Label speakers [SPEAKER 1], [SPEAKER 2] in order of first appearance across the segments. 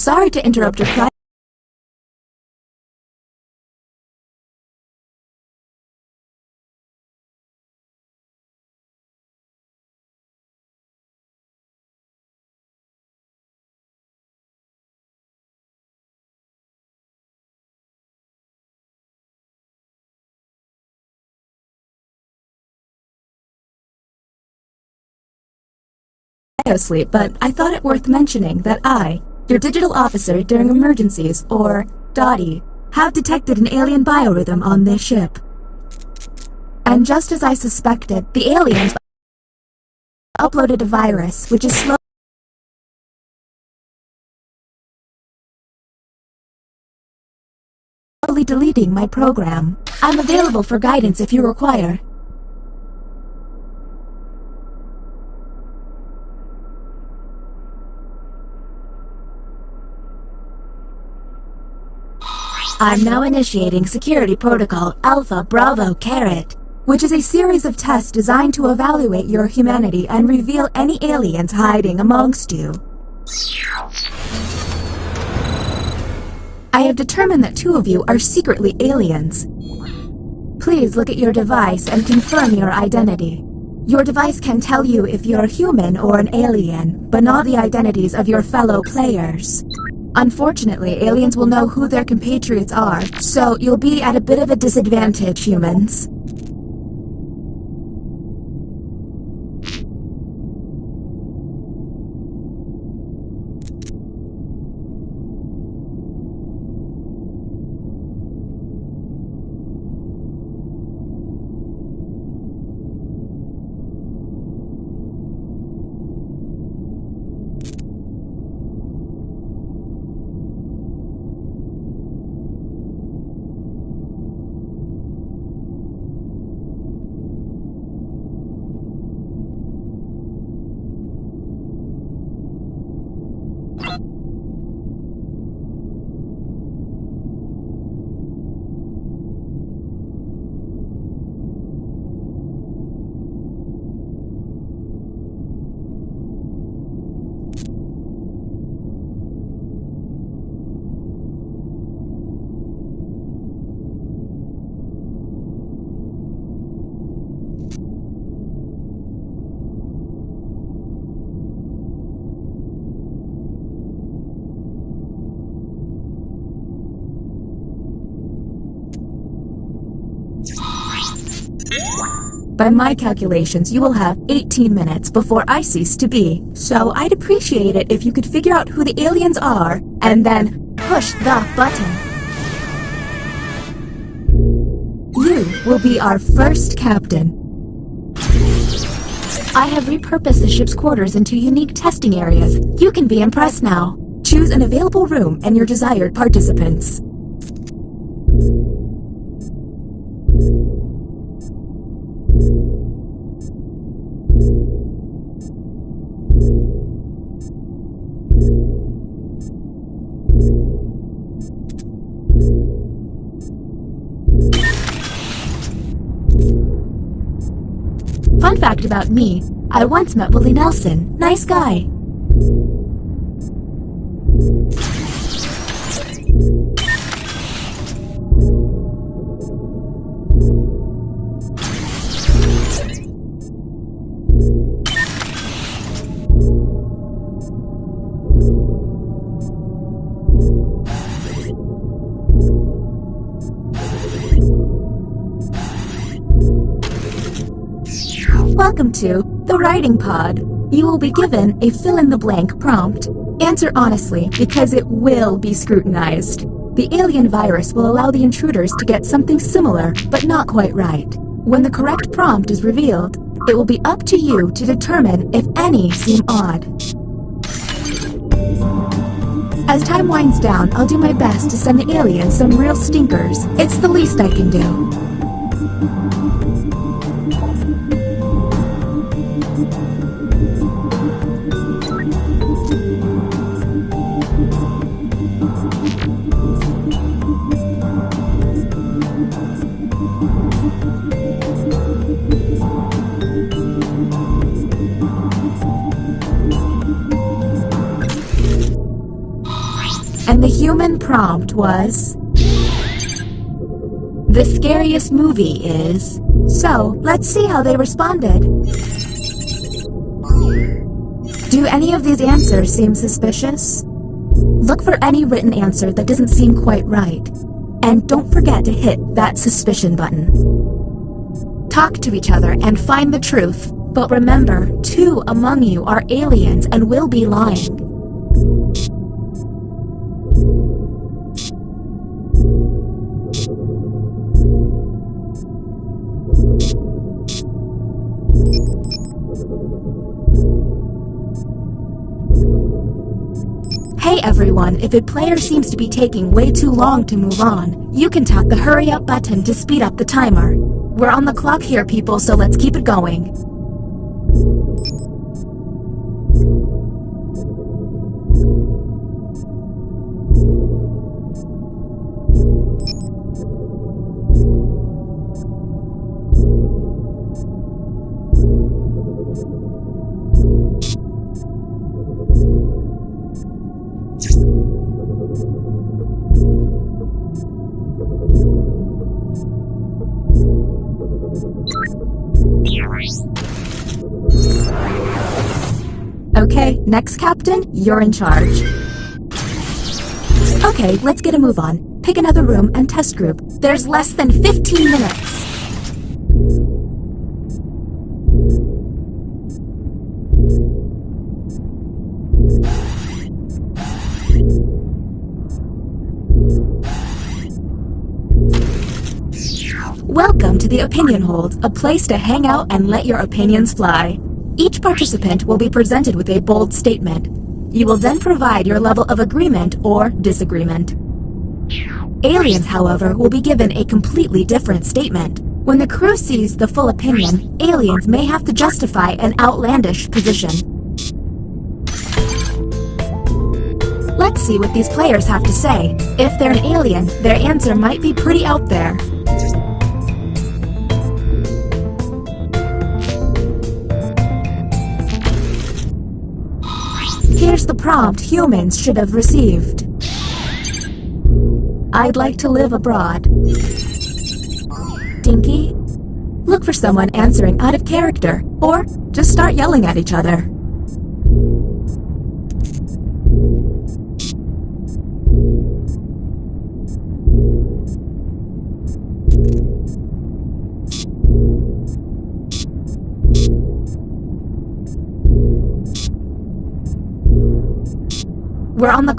[SPEAKER 1] Sorry to interrupt your private. Sleep, but I thought it worth mentioning that I, your digital officer during emergencies, or DOTI, have detected an alien biorhythm on this ship. And just as I suspected, the aliens uploaded a virus, which is slowly deleting my program. I'm available for guidance if you require. I'm now initiating Security Protocol Alpha Bravo Caret, which is a series of tests designed to evaluate your humanity and reveal any aliens hiding amongst you. I have determined that 2 of you are secretly aliens. Please look at your device and confirm your identity. Your device can tell you if you're human or an alien, but not the identities of your fellow players. Unfortunately, aliens will know who their compatriots are, so you'll be at a bit of a disadvantage, humans. By my calculations, you will have 18 minutes before I cease to be, so I'd appreciate it if you could figure out who the aliens are, and then push the button. You will be our first captain. I have repurposed the ship's quarters into unique testing areas. You can be impressed now. Choose an available room and your desired participants. Fun fact about me, I once met Willie Nelson. Nice guy. Welcome to the Writing Pod. You will be given a fill-in-the-blank prompt. Answer honestly, because it will be scrutinized. The alien virus will allow the intruders to get something similar, but not quite right. When the correct prompt is revealed, it will be up to you to determine if any seem odd. As time winds down, I'll do my best to send the aliens some real stinkers. It's the least I can do. human prompt was, "The scariest movie is..." So, let's see how they responded. Do any of these answers seem suspicious? Look for any written answer that doesn't seem quite right. And don't forget to hit that suspicion button. Talk to each other and find the truth. But remember, 2 among you are aliens and will be lying. Hey everyone, if a player seems to be taking way too long to move on, you can tap the hurry up button to speed up the timer. We're on the clock here, people, so let's keep it going. Okay, next captain, you're in charge. Okay, let's get a move on. Pick another room and test group. There's less than 15 minutes. Welcome to the Opinion Hold, a place to hang out and let your opinions fly. Each participant will be presented with a bold statement. You will then provide your level of agreement or disagreement. Aliens, however, will be given a completely different statement. When the crew sees the full opinion, aliens may have to justify an outlandish position. Let's see what these players have to say. If they're an alien, their answer might be pretty out there. Here's the prompt humans should have received. I'd like to live abroad. Dinky? Look for someone answering out of character, or just start yelling at each other. We're on the...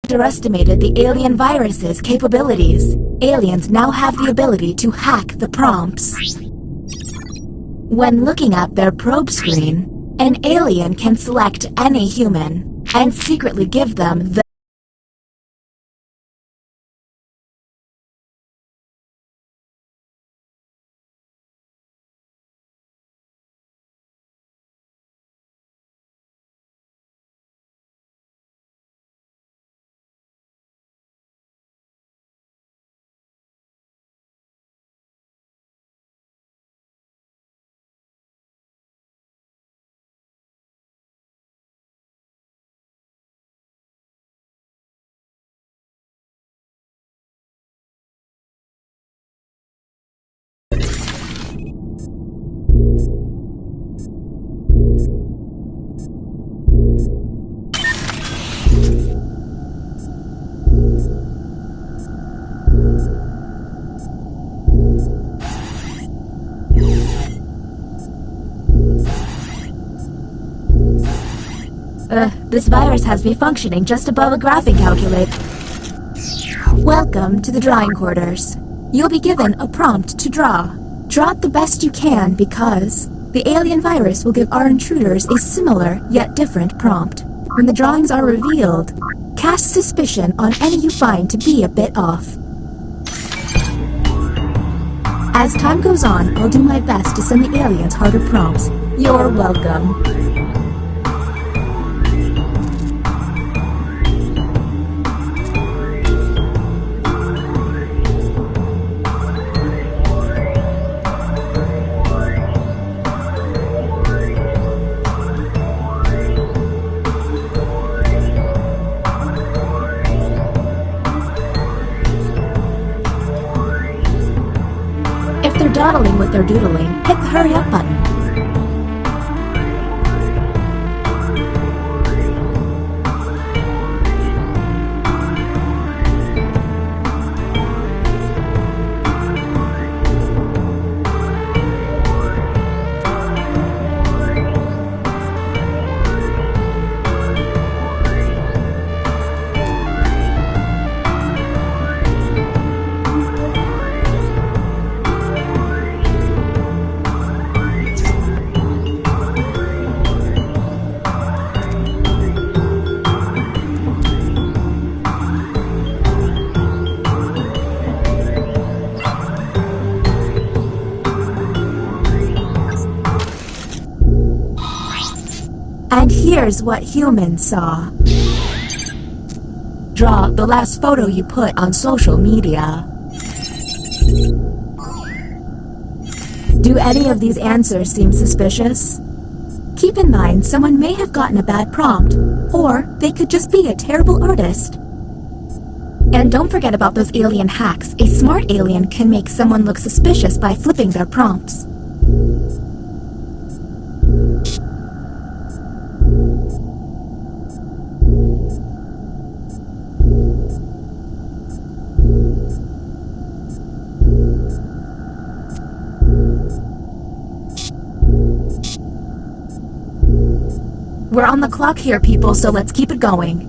[SPEAKER 1] Underestimated the alien virus's capabilities. Aliens now have the ability to hack the prompts. When looking at their probe screen, an alien can select any human and secretly give them the This virus has me functioning just above a graphing calculator. Welcome to the drawing quarters. You'll be given a prompt to draw. Draw it the best you can because the alien virus will give our intruders a similar yet different prompt. When the drawings are revealed, cast suspicion on any you find to be a bit off. As time goes on, I'll do my best to send the aliens harder prompts. You're welcome. If they're dawdling with their doodling, hit the hurry up button. And here's what humans saw. Draw the last photo you put on social media. Do any of these answers seem suspicious? Keep in mind, someone may have gotten a bad prompt, or they could just be a terrible artist. And don't forget about those alien hacks. A smart alien can make someone look suspicious by flipping their prompts. We're on the clock here, people, so let's keep it going.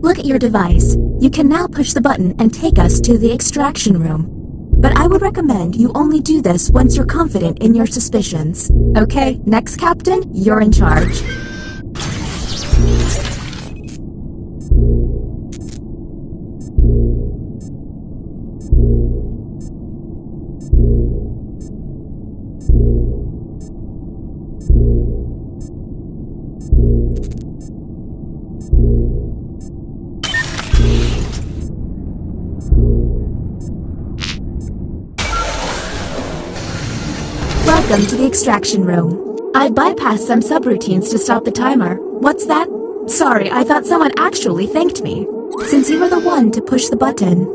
[SPEAKER 1] Look at your device. You can now push the button and take us to the extraction room. But I would recommend you only do this once you're confident in your suspicions. Okay, next Captain, you're in charge. Welcome to the extraction room. I bypassed some subroutines to stop the timer. What's that? Sorry, I thought someone actually thanked me. Since you were the one to push the button,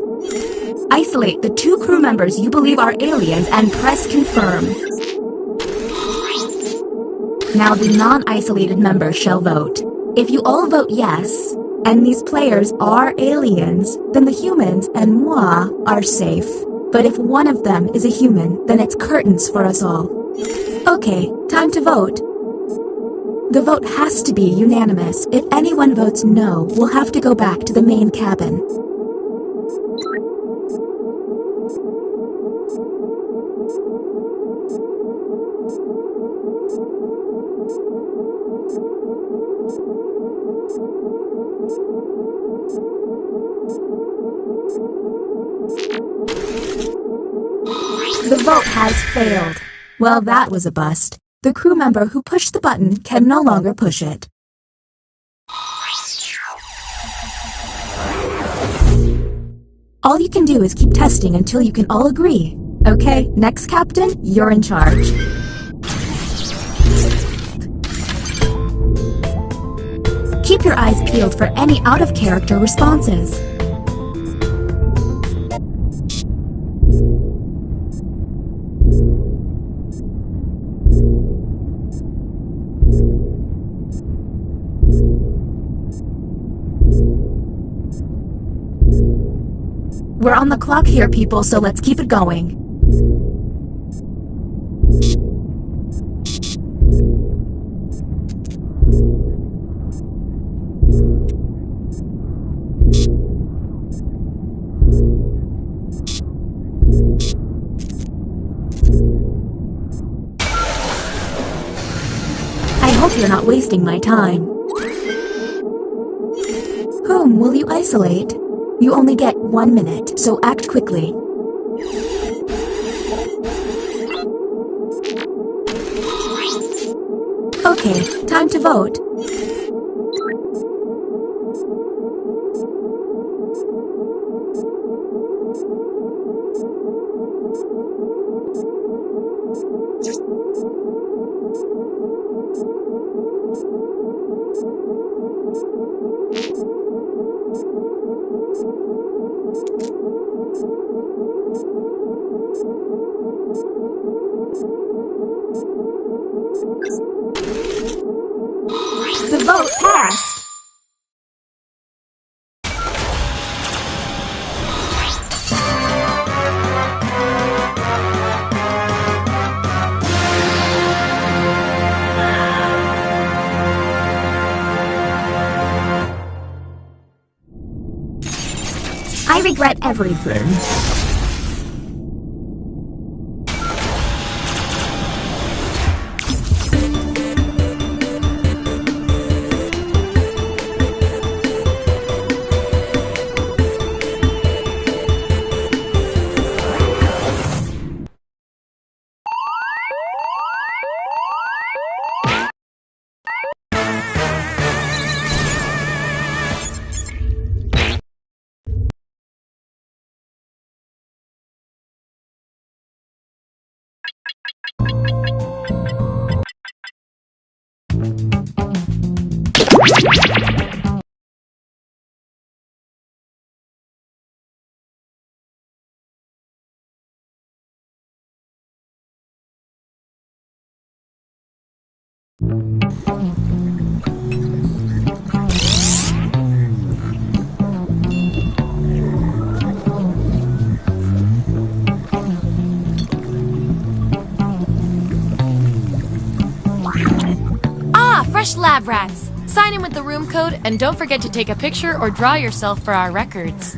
[SPEAKER 1] isolate the 2 crew members you believe are aliens and press confirm. Now the non-isolated members shall vote. If you all vote yes, and these players are aliens, then the humans and moi are safe. But if one of them is a human, then it's curtains for us all. Okay, time to vote. The vote has to be unanimous. If anyone votes no, we'll have to go back to the main cabin. The vote has failed. Well, that was a bust. The crew member who pushed the button can no longer push it. All you can do is keep testing until you can all agree. Okay, next captain, you're in charge. Keep your eyes peeled for any out-of-character responses. We're on the clock here, people, so let's keep it going. I hope you're not wasting my time. Whom will you isolate? You only get 1 minute, so act quickly. Okay, time to vote. The vote passed! I regret everything.
[SPEAKER 2] Fresh lab rats! Sign in with the room code and don't forget to take a picture or draw yourself for our records.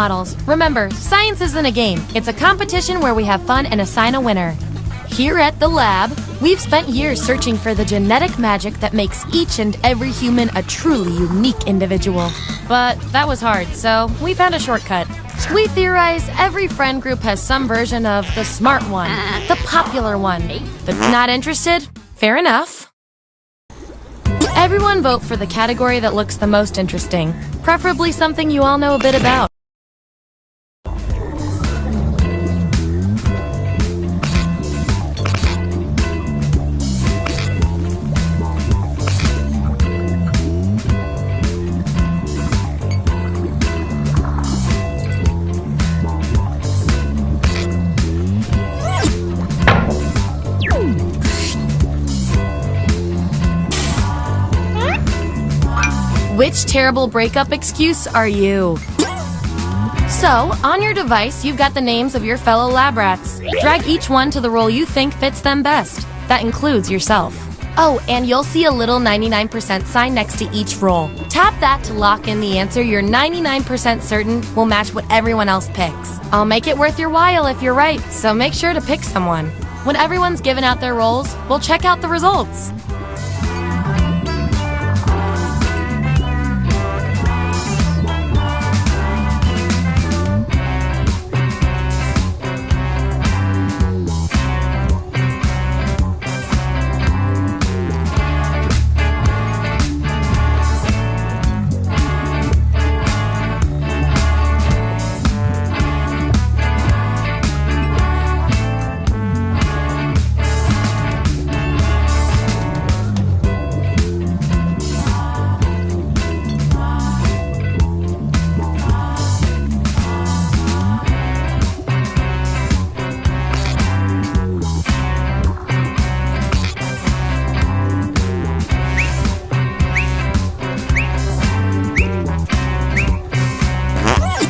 [SPEAKER 2] models. Remember, science isn't a game. It's a competition where we have fun and assign a winner. Here at the lab, we've spent years searching for the genetic magic that makes each and every human a truly unique individual. But that was hard, so we found a shortcut. We theorize every friend group has some version of the smart one, the popular one. But not interested? Fair enough. Everyone vote for the category that looks the most interesting, preferably something you all know a bit about. Which terrible breakup excuse are you? So, on your device, you've got the names of your fellow lab rats. Drag each one to the role you think fits them best. That includes yourself. Oh, and you'll see a little 99% sign next to each role. Tap that to lock in the answer you're 99% certain will match what everyone else picks. I'll make it worth your while if you're right, so make sure to pick someone. When everyone's given out their roles, we'll check out the results.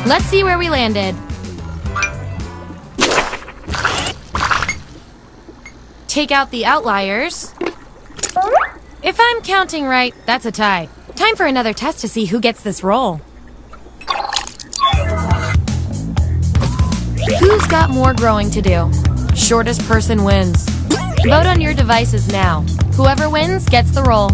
[SPEAKER 2] Let's see where we landed. Take out the outliers. If I'm counting right, that's a tie. Time for another test to see who gets this role. Who's got more growing to do? Shortest person wins. Vote on your devices now. Whoever wins gets the role.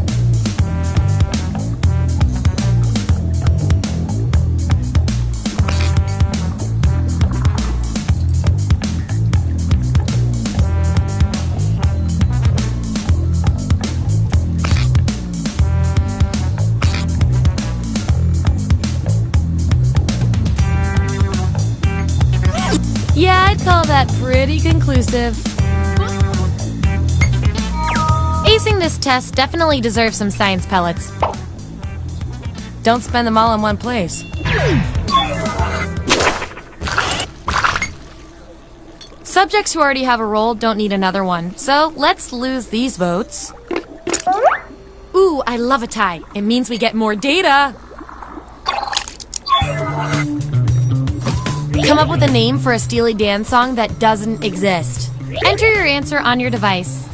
[SPEAKER 2] Yeah, I'd call that pretty conclusive. Acing this test definitely deserves some science pellets. Don't spend them all in one place. Subjects who already have a role don't need another one, so let's lose these votes. Ooh, I love a tie. It means we get more data. Come up with a name for a Steely Dan song that doesn't exist. Enter your answer on your device.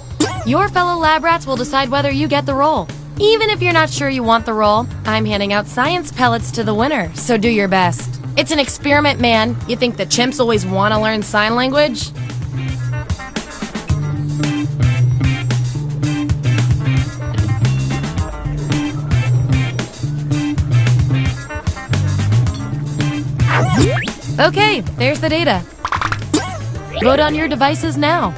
[SPEAKER 2] Your fellow lab rats will decide whether you get the role. Even if you're not sure you want the role, I'm handing out science pellets to the winner, so do your best. It's an experiment, man. You think the chimps always want to learn sign language? Okay, there's the data. Vote on your devices now.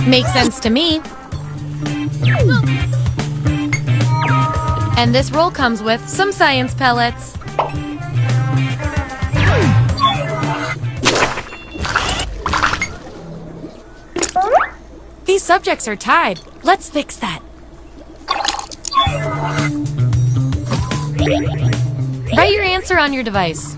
[SPEAKER 2] Makes sense to me. And this roll comes with some science pellets. These subjects are tied. Let's fix that. Write your answer on your device.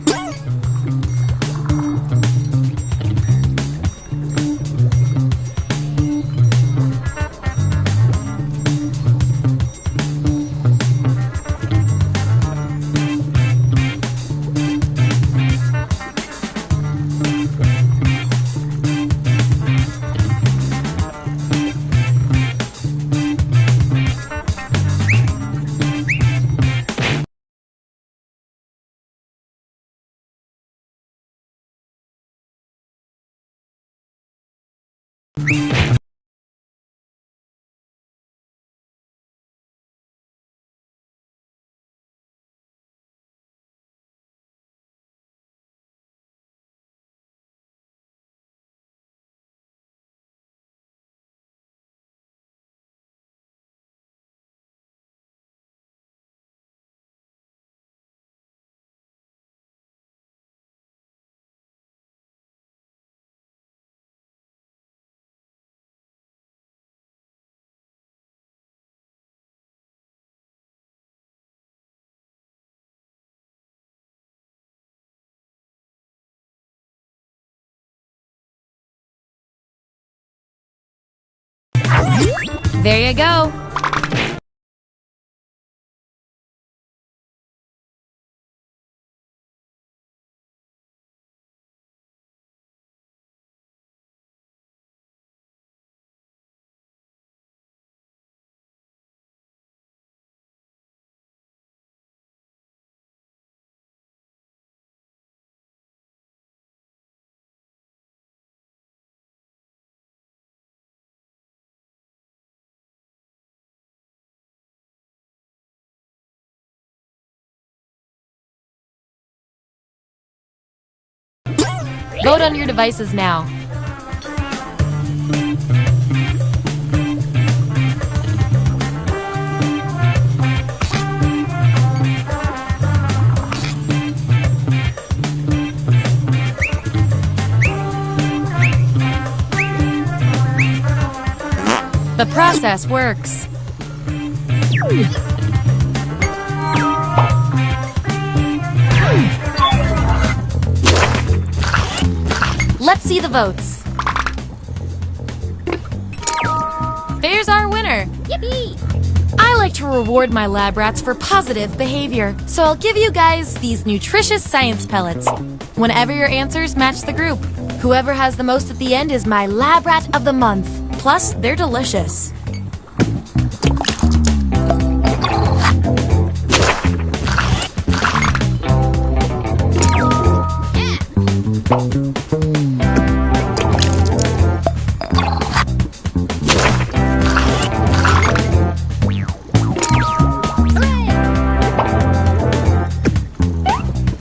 [SPEAKER 2] There you go. Vote on your devices now. The process works. Let's see the votes. There's our winner. Yippee! I like to reward my lab rats for positive behavior, so I'll give you guys these nutritious science pellets. Whenever your answers match the group, whoever has the most at the end is my lab rat of the month. Plus, they're delicious.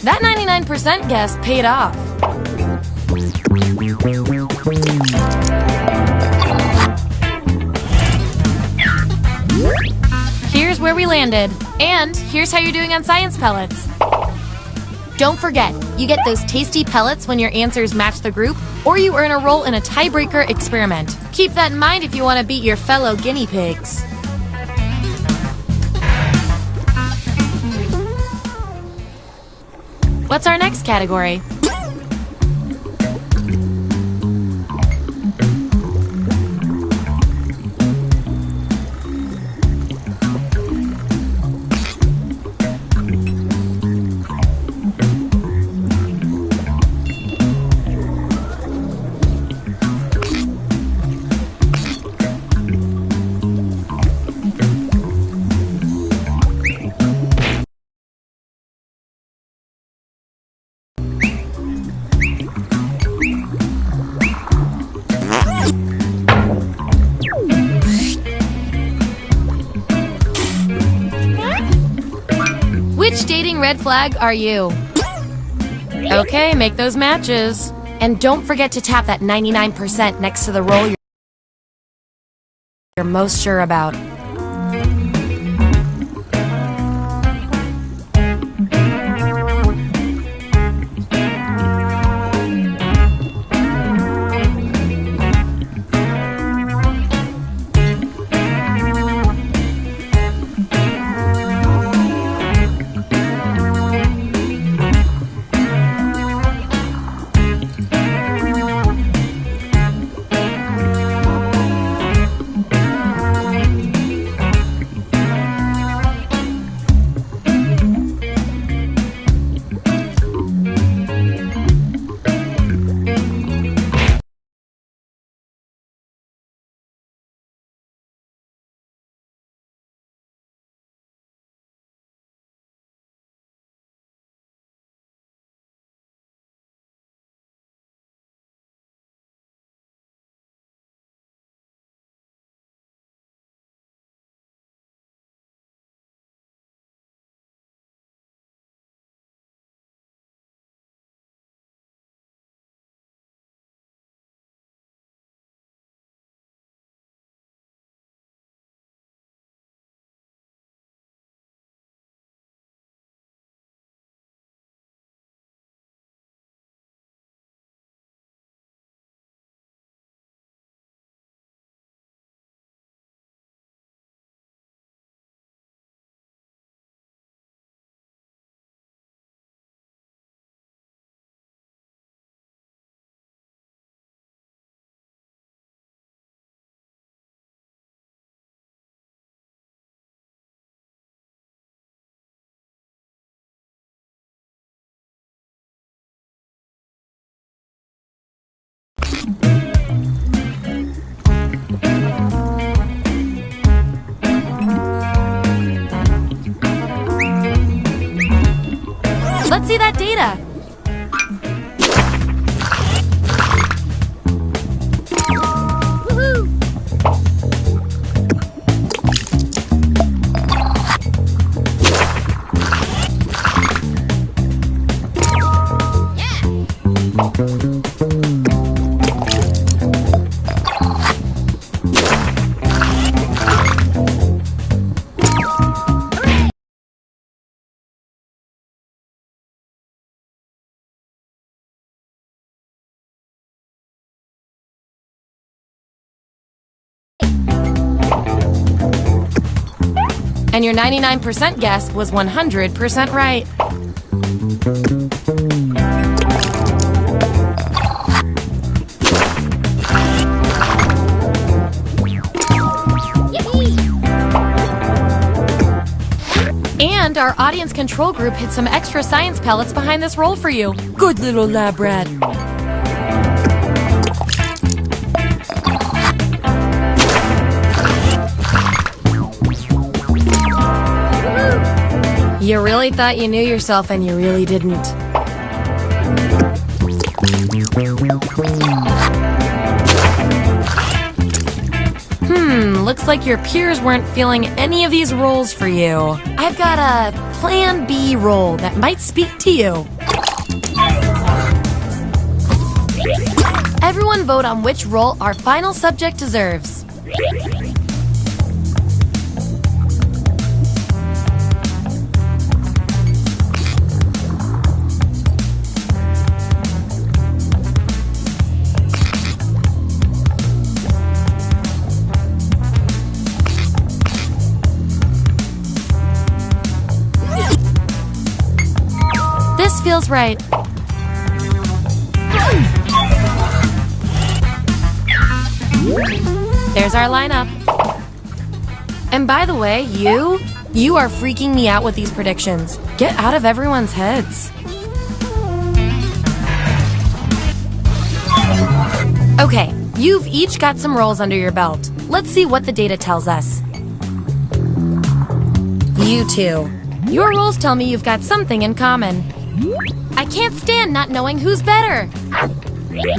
[SPEAKER 2] That 99% guess paid off. Here's where we landed. And here's how you're doing on science pellets. Don't forget, you get those tasty pellets when your answers match the group, or you earn a role in a tiebreaker experiment. Keep that in mind if you want to beat your fellow guinea pigs. What's our next category? Which dating red flag are you? Okay, make those matches. And don't forget to tap that 99% next to the role you're most sure about. Let's see that data. And your 99% guess was 100% right. And our audience control group hid some extra science pellets behind this roll for you. Good little lab rat. You really thought you knew yourself and you really didn't. Looks like your peers weren't feeling any of these roles for you. I've got a Plan B role that might speak to you. Everyone vote on which role our final subject deserves. This feels right. There's our lineup. And by the way, you are freaking me out with these predictions. Get out of everyone's heads. Okay, you've each got some roles under your belt. Let's see what the data tells us. You two. Your roles tell me you've got something in common. I can't stand not knowing who's better.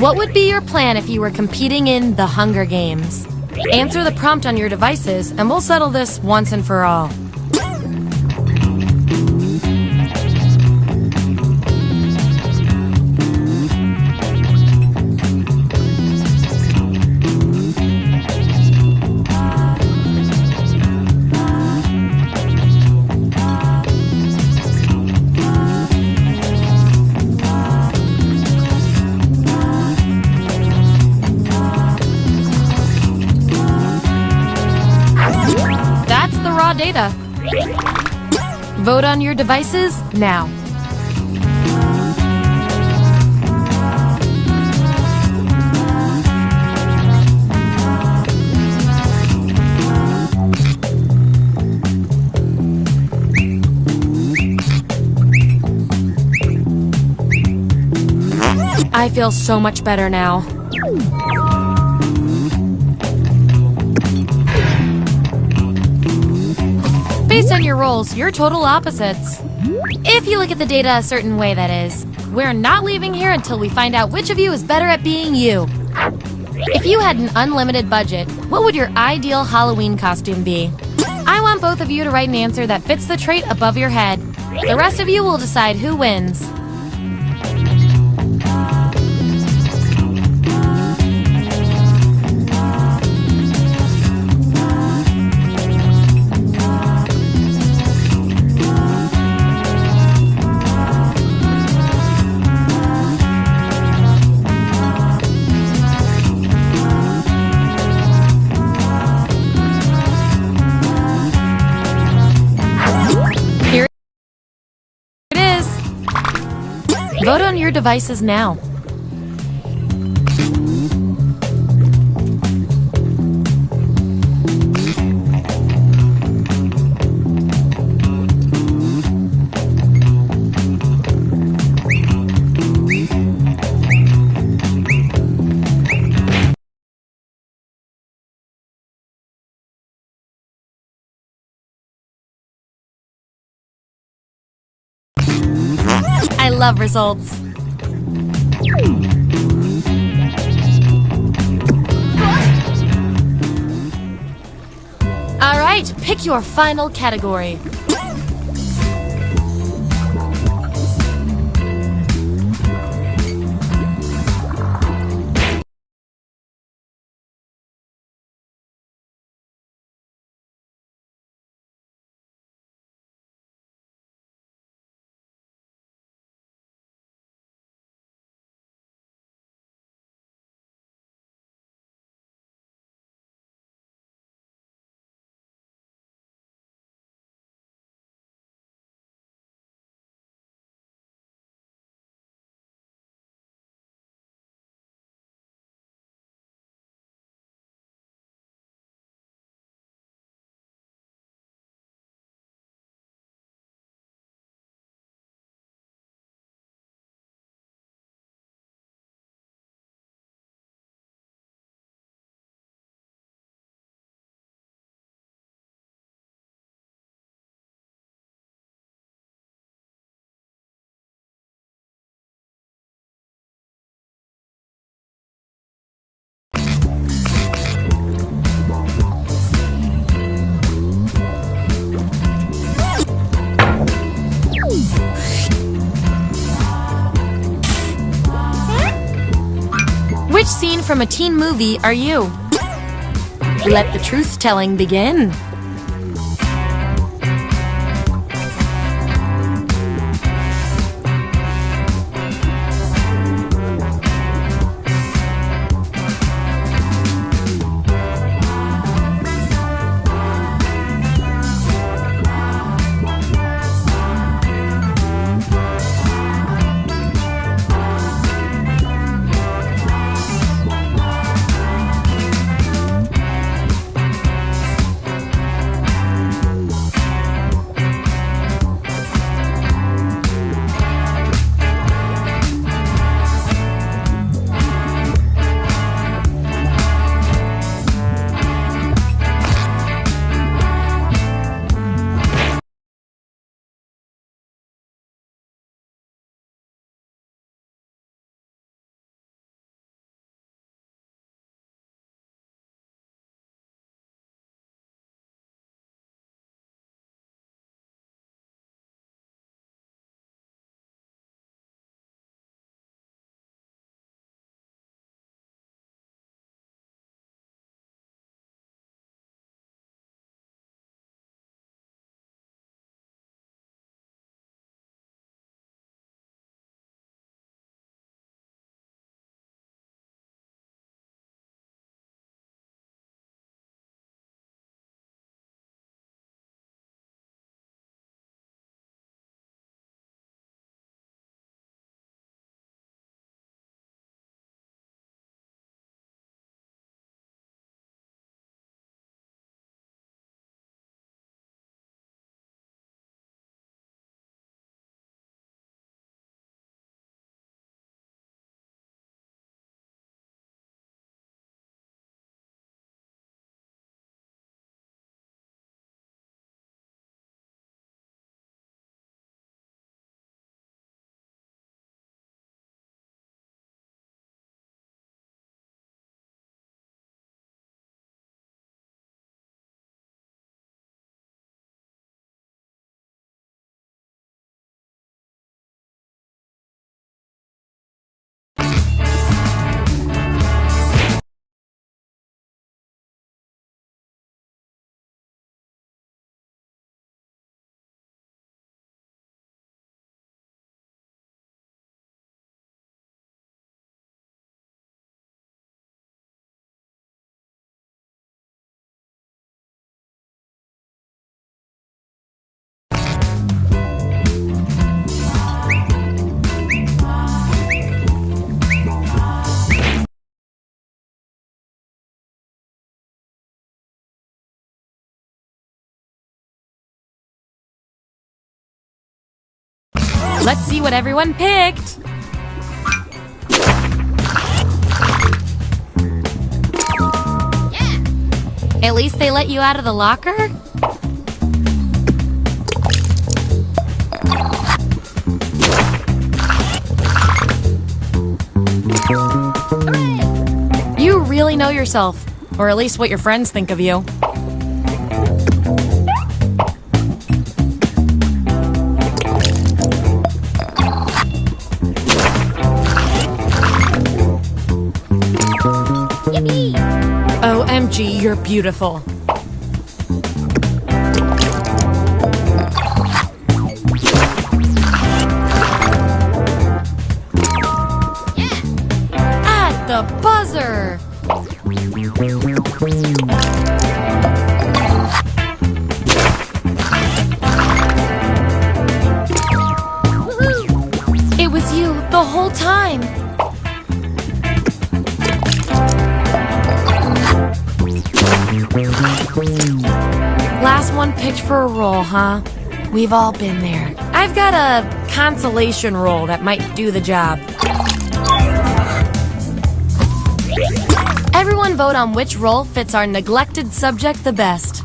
[SPEAKER 2] What would be your plan if you were competing in the Hunger Games? Answer the prompt on your devices and we'll settle this once and for all. Data. Vote on your devices now. I feel so much better now. Based on your roles, you're total opposites. If you look at the data a certain way, that is. We're not leaving here until we find out which of you is better at being you. If you had an unlimited budget, what would your ideal Halloween costume be? I want both of you to write an answer that fits the trait above your head. The rest of you will decide who wins. Vote on your devices now. love results. All right, pick your final category. Which scene from a teen movie are you? Let the truth-telling begin. Let's see what everyone picked. At least they let you out of the locker? know yourself, or at least what your friends think of you.
[SPEAKER 3] Yippee!
[SPEAKER 2] OMG, you're beautiful. At the buzzer!
[SPEAKER 3] Woohoo!
[SPEAKER 2] It was you the whole time. Last one picked for a role, huh? We've all been there. I've got a consolation role that might do the job. Everyone vote on which role fits our neglected subject the best.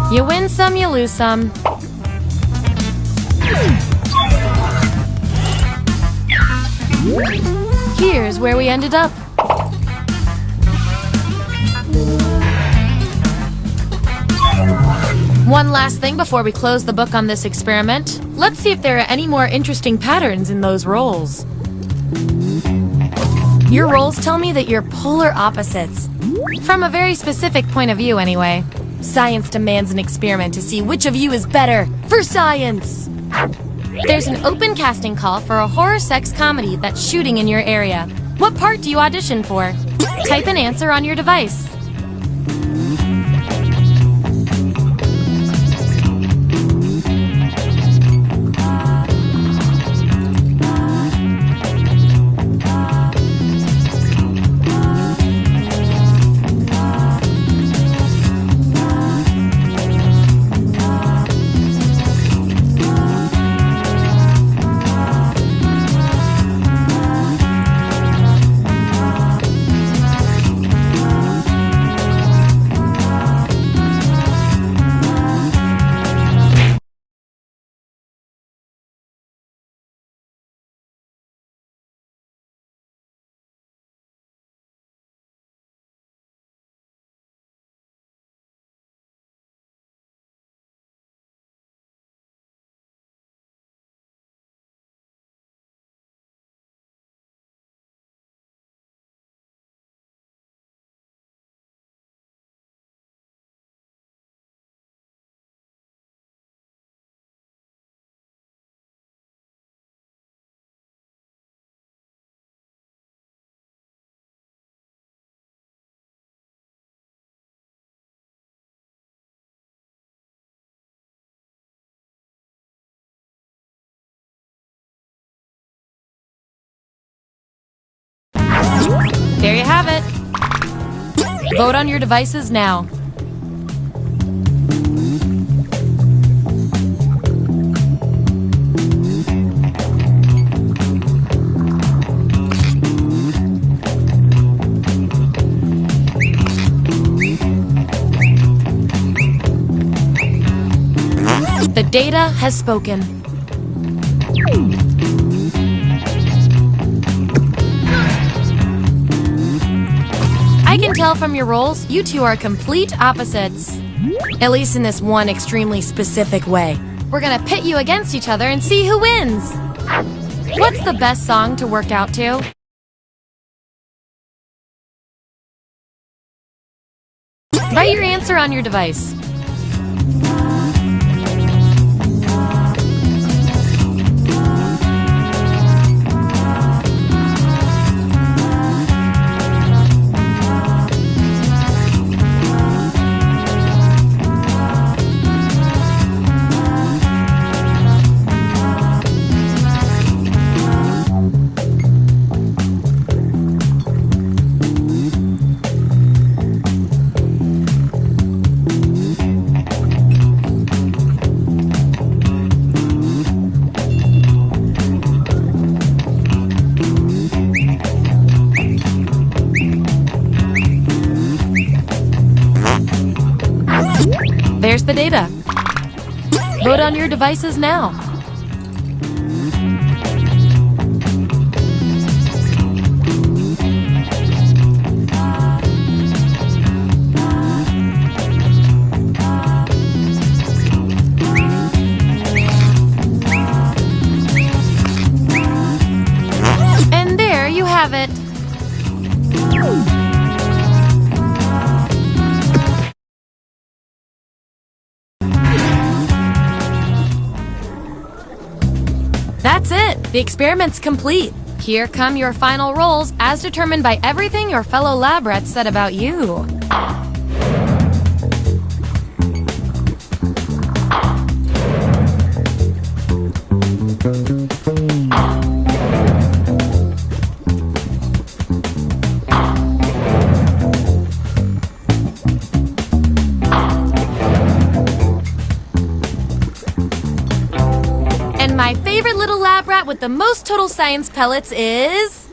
[SPEAKER 2] You win some, you lose some. Here's where we ended up. One last thing before we close the book on this experiment. Let's see if there are any more interesting patterns in those roles. Your roles tell me that you're polar opposites. From a very specific point of view, anyway. Science demands an experiment to see which of you is better. For science! There's an open casting call for a horror sex comedy that's shooting in your area. What part do you audition for? Type an answer on your device. There you have it. Vote on your devices now. The data has spoken. I can tell from your roles, you two are complete opposites. At least in this one extremely specific way. We're gonna pit you against each other and see who wins. What's the best song to work out to? Write your answer on your device. load on your devices now. And there you have it. That's it! The experiment's complete. Here come your final rolls as determined by everything your fellow lab rats said about you. And my favorite little lab rat with the most total science pellets is...